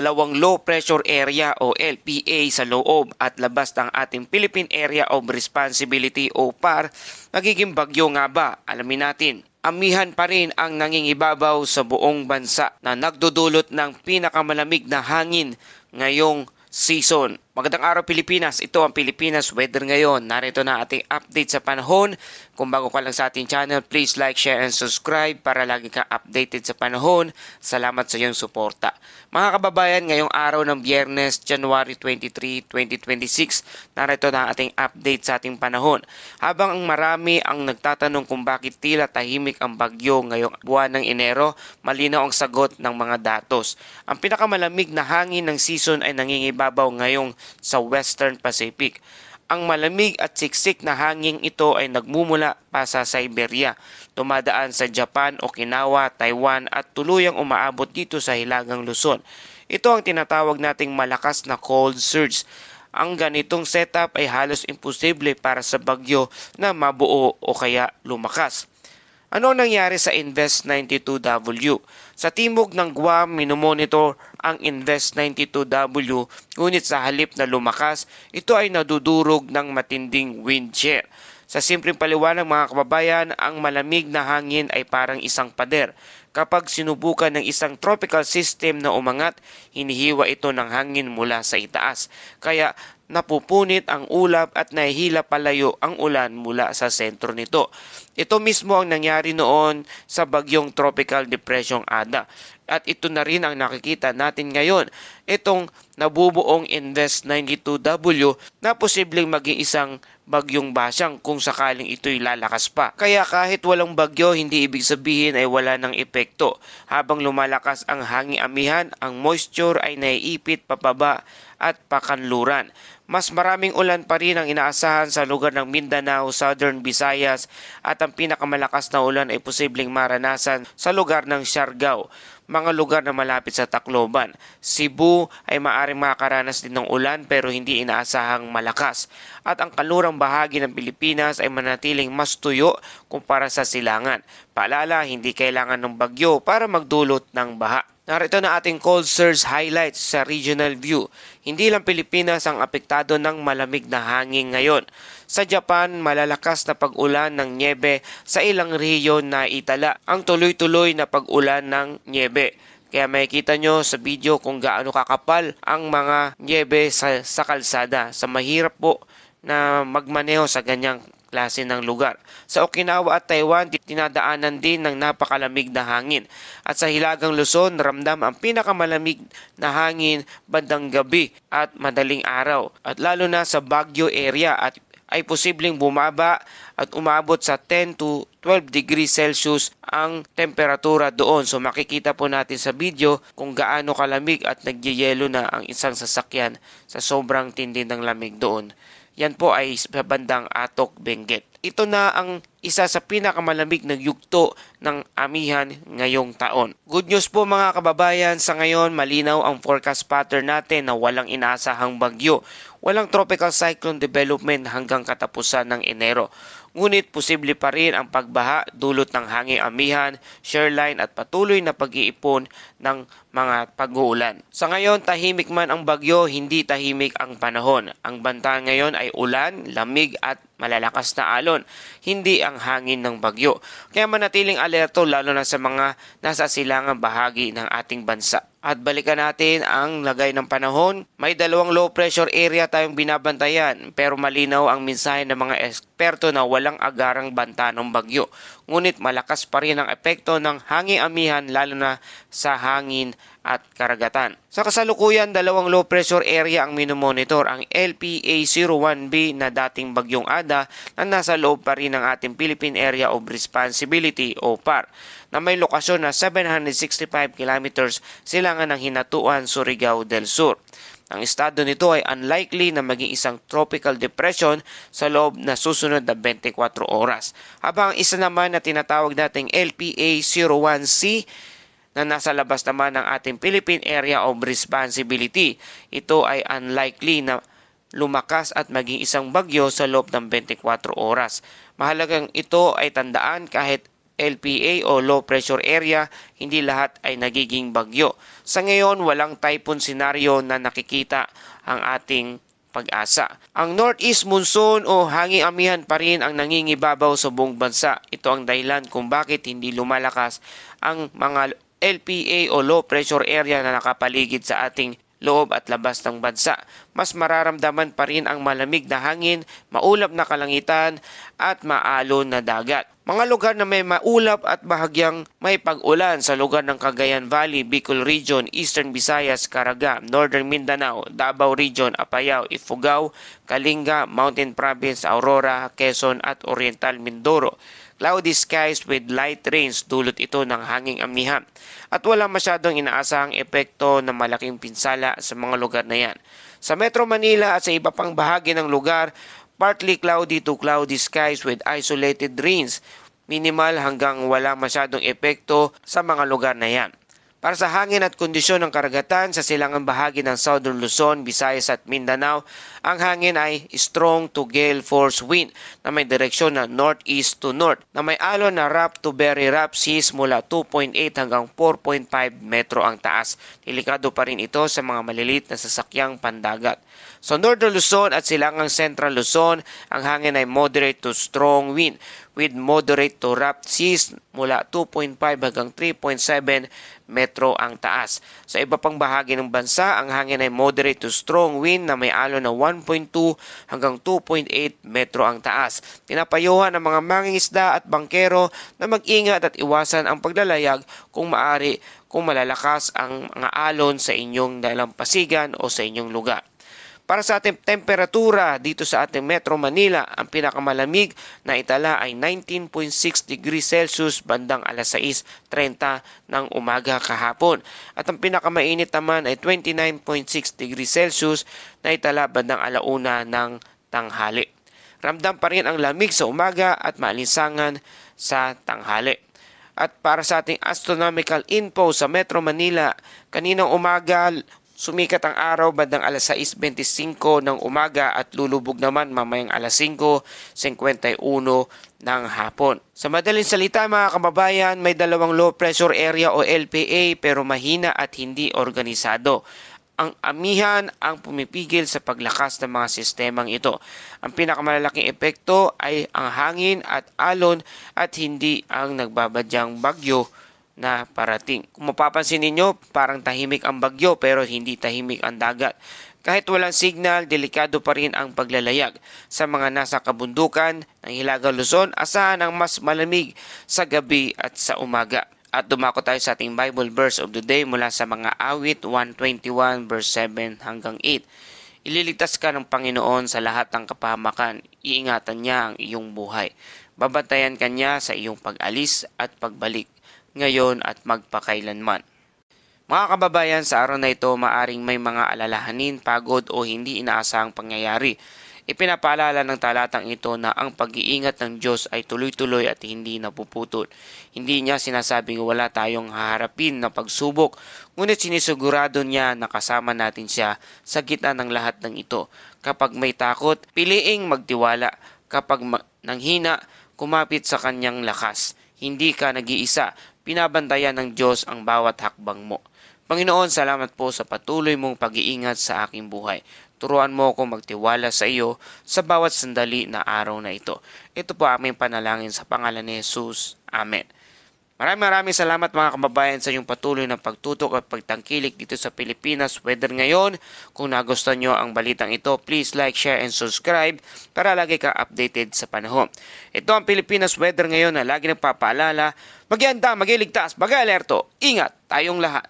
dalawang low pressure area o LPA sa loob at labas ng ating Philippine Area of Responsibility o PAR, magiging bagyo nga ba? Alamin natin. Amihan pa rin ang nangingibabaw sa buong bansa na nagdudulot ng pinakamalamig na hangin ngayong season. Magandang araw Pilipinas, ito ang Pilipinas Weather ngayon. Narito na ating update sa panahon. Kung bago ka lang sa ating channel, please like, share, and subscribe para lagi ka updated sa panahon. Salamat sa iyong suporta. Mga kababayan, ngayong araw ng Biyernes, January 23, 2026, narito na ating update sa ating panahon. Habang ang marami ang nagtatanong kung bakit tila tahimik ang bagyo ngayong buwan ng Enero, malinaw ang sagot ng mga datos. Ang pinakamalamig na hangin ng season ay nangingibabaw ngayong sa Western Pacific. Ang malamig at siksik na hangin ito ay nagmumula pa sa Siberia, dumadaan sa Japan, Okinawa, Taiwan at tuluyang umaabot dito sa Hilagang Luzon. Ito ang tinatawag nating malakas na cold surge. Ang ganitong setup ay halos imposible para sa bagyo na mabuo o kaya lumakas. Ano ang nangyari sa Invest 92W? Sa timog ng Guam, minomonitor ang Invest 92W, ngunit sa halip na lumakas, ito ay nadudurog ng matinding wind shear. Sa simpleng paliwanag mga kababayan, ang malamig na hangin ay parang isang pader. Kapag sinubukan ng isang tropical system na umangat, hinihiwa ito ng hangin mula sa itaas. Kaya napupunit ang ulap at nahihila palayo ang ulan mula sa sentro nito. Ito mismo ang nangyari noon sa bagyong Tropical Depression Ada. At ito na rin ang nakikita natin ngayon. Itong nabubuong Invest 92W na posibleng maging isang bagyong Basyang kung sakaling ito'y lalakas pa. Kaya kahit walang bagyo, hindi ibig sabihin ay wala ng epekto. Habang lumalakas ang hangin amihan, ang moisture ay naiipit papaba at pakanluran. Mas maraming ulan pa rin ang inaasahan sa lugar ng Mindanao, Southern Visayas at ang pinakamalakas na ulan ay posibleng maranasan sa lugar ng Siargao, mga lugar na malapit sa Tacloban. Cebu ay maaaring makakaranas din ng ulan pero hindi inaasahang malakas. At ang kanlurang bahagi ng Pilipinas ay manatiling mas tuyo kumpara sa silangan. Paalala, hindi kailangan ng bagyo para magdulot ng baha. Narito na ating cold surge highlights sa regional view. Hindi lang Pilipinas ang apektado ng malamig na hangin ngayon. Sa Japan, malalakas na pag-ulan ng nyebe sa ilang rehiyon na itala ang tuloy-tuloy na pag-ulan ng nyebe. Kaya makikita nyo sa video kung gaano kakapal ang mga nyebe sa kalsada. Sa mahirap po na magmaneho sa ganyang klase ng lugar. Sa Okinawa at Taiwan, tinadaanan din ng napakalamig na hangin. At sa Hilagang Luzon, ramdam ang pinakamalamig na hangin bandang gabi at madaling araw. At lalo na sa Baguio area at ay posibleng bumaba at umabot sa 10 to 12 degrees Celsius ang temperatura doon. So makikita po natin sa video kung gaano kalamig at nagyayelo na ang isang sasakyan sa sobrang tindi ng lamig doon. Yan po ay sa bandang Atok, Benguet. Ito na ang isa sa pinakamalamig na yugto ng amihan ngayong taon. Good news po mga kababayan, sa ngayon malinaw ang forecast pattern natin na walang inaasahang bagyo. Walang tropical cyclone development hanggang katapusan ng Enero. Ngunit posible pa rin ang pagbaha dulot ng hanging amihan, shoreline at patuloy na pag-iipon ng mga pag-uulan. Sa ngayon, tahimik man ang bagyo, hindi tahimik ang panahon. Ang banta ngayon ay ulan, lamig at malalakas na alon, hindi ang hangin ng bagyo. Kaya manatiling alerto lalo na sa mga nasa silangang bahagi ng ating bansa. At balikan natin ang lagay ng panahon. May dalawang low pressure area tayong binabantayan pero malinaw ang mensahe ng mga eksperto na walang agarang banta ng bagyo. Ngunit malakas pa rin ang epekto ng hanging amihan lalo na sa hangin at karagatan. Sa kasalukuyan, dalawang low pressure area ang minomonitor, ang LPA01B na dating bagyong Ada na nasa loob pa rin ng ating Philippine Area of Responsibility o PAR na may lokasyon na 765 kilometers silangan ng Hinatuan, Surigao del Sur. Ang estado nito ay unlikely na maging isang tropical depression sa loob na susunod na 24 oras. Habang ang isa naman na tinatawag nating LPA01C na nasa labas naman ng ating Philippine Area of Responsibility. Ito ay unlikely na lumakas at maging isang bagyo sa loob ng 24 oras. Mahalagang ito ay tandaan kahit LPA o low pressure area, hindi lahat ay nagiging bagyo. Sa ngayon, walang typhoon scenario na nakikita ang ating pag-asa. Ang northeast monsoon o hanging amihan pa rin ang nangingibabaw sa buong bansa. Ito ang dahilan kung bakit hindi lumalakas ang mga LPA o low pressure area na nakapaligid sa ating loob at labas ng bansa. Mas mararamdaman pa rin ang malamig na hangin, maulap na kalangitan at maalon na dagat. Mga lugar na may maulap at bahagyang may pag-ulan sa lugar ng Cagayan Valley, Bicol Region, Eastern Visayas, Caraga, Northern Mindanao, Davao Region, Apayao, Ifugao, Kalinga, Mountain Province, Aurora, Quezon at Oriental Mindoro. Cloudy skies with light rains, dulot ito ng hanging amihan. At wala masyadong inaasahang epekto na malaking pinsala sa mga lugar na yan. Sa Metro Manila at sa iba pang bahagi ng lugar, partly cloudy to cloudy skies with isolated rains. Minimal hanggang wala masyadong epekto sa mga lugar na yan. Para sa hangin at kondisyon ng karagatan sa silangang bahagi ng Southern Luzon, Visayas at Mindanao, ang hangin ay strong to gale force wind na may direksyon na northeast to north na may alon na rough to very rough seas mula 2.8 hanggang 4.5 metro ang taas. Delikado pa rin ito sa mga maliliit na sasakyang pandagat. Sa Northern Luzon at silangang Central Luzon, ang hangin ay moderate to strong wind with moderate to rough seas mula 2.5 hanggang 3.7 metro ang taas. Sa iba pang bahagi ng bansa, ang hangin ay moderate to strong wind na may alon na 1.2 hanggang 2.8 metro ang taas. Pinapayuhan ng mga mangingisda at bangkero na mag-ingat at iwasan ang paglalayag kung maaari kung malalakas ang mga alon sa inyong dalampasigan o sa inyong lugar. Para sa ating temperatura dito sa ating Metro Manila, ang pinakamalamig na itala ay 19.6 degrees Celsius bandang alas 6:30 ng umaga kahapon. At ang pinakamainit naman ay 29.6 degrees Celsius na itala bandang alauna ng tanghali. Ramdam pa rin ang lamig sa umaga at maalinsangan sa tanghali. At para sa ating astronomical info sa Metro Manila, kaninang umaga, sumikat ang araw bandang alas 6:25 ng umaga at lulubog naman mamayang alas 5:51 ng hapon. Sa madaling salita mga kababayan, may dalawang low pressure area o LPA pero mahina at hindi organisado. Ang amihan ang pumipigil sa paglakas ng mga sistemang ito. Ang pinakamalalaking epekto ay ang hangin at alon at hindi ang nagbabadyang bagyo na parating. Kung mapapansin ninyo, parang tahimik ang bagyo pero hindi tahimik ang dagat. Kahit walang signal, delikado pa rin ang paglalayag. Sa mga nasa kabundukan ng Hilagang Luzon, asahan ang mas malamig sa gabi at sa umaga. At dumako tayo sa ating Bible verse of the day mula sa mga awit 121 verse 7 hanggang 8. Ililigtas ka ng Panginoon sa lahat ng kapahamakan, iingatan niya ang iyong buhay. Babantayan ka niya sa iyong pag-alis at pagbalik, ngayon at magpakailanman. Mga kababayan, sa araw na ito maaring may mga alalahanin, pagod o hindi inaasahang pangyayari. Ipinapaalala ng talatang ito na ang pag-iingat ng Diyos ay tuloy-tuloy at hindi napuputol. Hindi niya sinasabing wala tayong haharapin na pagsubok, ngunit sinisigurado niya na kasama natin siya sa gitna ng lahat ng ito. Kapag may takot, piliing magtiwala. Kapag nanghina, kumapit sa kanyang lakas. Hindi ka nag-iisa. Pinabantayan ng Diyos ang bawat hakbang mo. Panginoon, salamat po sa patuloy mong pag-iingat sa aking buhay. Turuan mo akong magtiwala sa iyo sa bawat sandali na araw na ito. Ito po aming panalangin sa pangalan ni Jesus. Amen. Maraming salamat mga kababayan sa inyong patuloy na pagtutok at pagtangkilik dito sa Pilipinas Weather Ngayon. Kung nagustuhan nyo ang balitang ito, please like, share, and subscribe para lagi ka updated sa panahon. Ito ang Pilipinas Weather Ngayon na lagi nagpapaalala, mag-ianda, mag-iligtas, mag-alerto, ingat tayong lahat.